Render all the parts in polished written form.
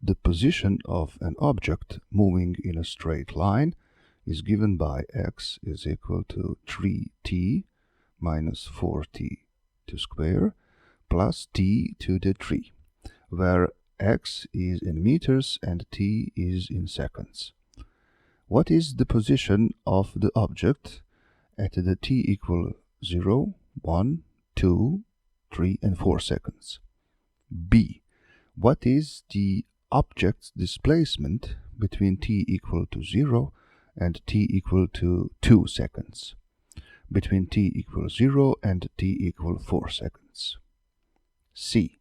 The position of an object moving in a straight line is given by x is equal to 3t minus 4t to square plus t to the 3, where x is in meters and t is in seconds. What is the position of the object at the t equal 0, 1, 2, 3, and 4 seconds? B. What is the object's displacement between t equal to 0 and t equal to 2 seconds, between t equal 0 and t equal 4 seconds? C.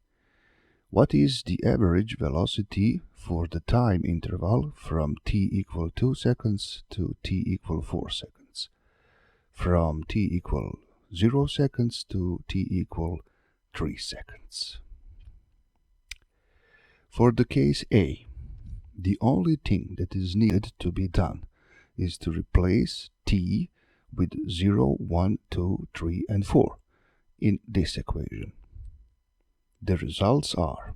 What is the average velocity for the time interval from t equal 2 seconds to t equal 4 seconds, from t equal 0 seconds to t equal 3 seconds? For the case A, the only thing that is needed to be done is to replace t with 0, 1, 2, 3, and 4 in this equation. The results are: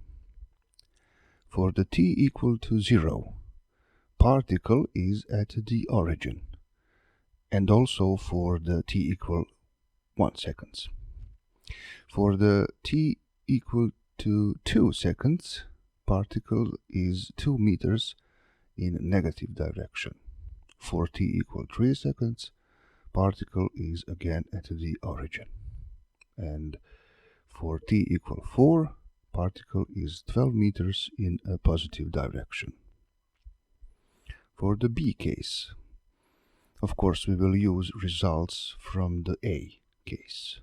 for the t equal to 0, particle is at the origin, and also for the t equal 1 seconds. For the t equal to 2 seconds, particle is 2 meters in negative direction. For t equal 3 seconds, particle is again at the origin. And for t equal 4, particle is 12 meters in a positive direction. For the B case, of course, we will use results from the A case.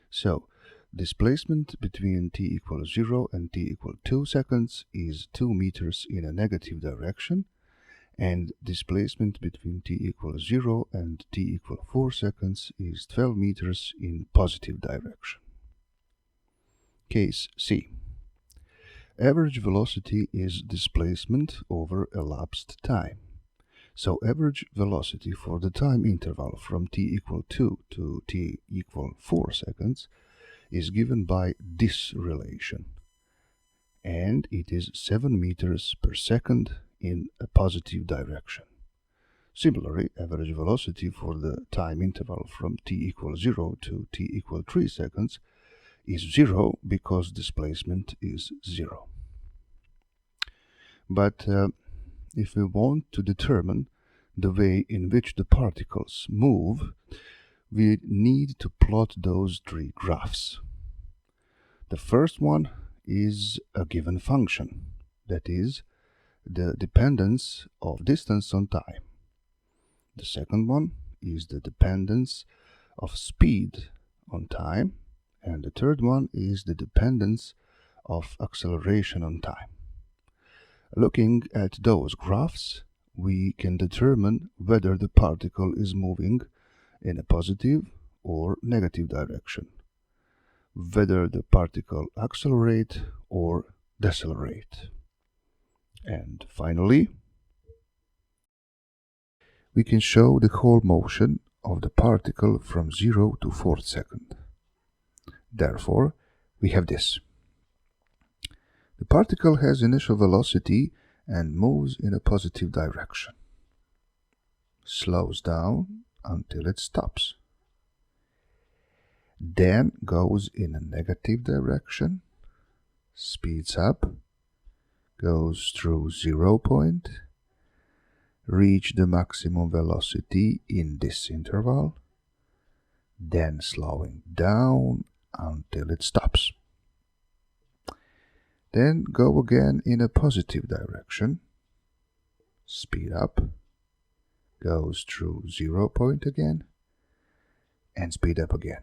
So, displacement between t equals 0 and t equal 2 seconds is 2 meters in a negative direction, and displacement between t equals 0 and t equal 4 seconds is 12 meters in positive direction. Case C. Average velocity is displacement over elapsed time. So average velocity for the time interval from t equal 2 to t equal 4 seconds is given by this relation, and it is 7 meters per second in a positive direction. Similarly, average velocity for the time interval from t equals 0 to t equal 3 seconds is 0 because displacement is 0. But if we want to determine the way in which the particles move, we need to plot those 3 graphs. The first one is a given function, that is, the dependence of distance on time. The second one is the dependence of speed on time, and the third one is the dependence of acceleration on time. Looking at those graphs, we can determine whether the particle is moving in a positive or negative direction, whether the particle accelerate or decelerate. And finally, we can show the whole motion of the particle from 0 to 4 seconds. Therefore, we have this. The particle has initial velocity and moves in a positive direction, slows down until it stops, then goes in a negative direction, speeds up, goes through 0 point, reach the maximum velocity in this interval, then slowing down until it stops. Then go again in a positive direction, speed up, goes through 0 point again, and speed up again.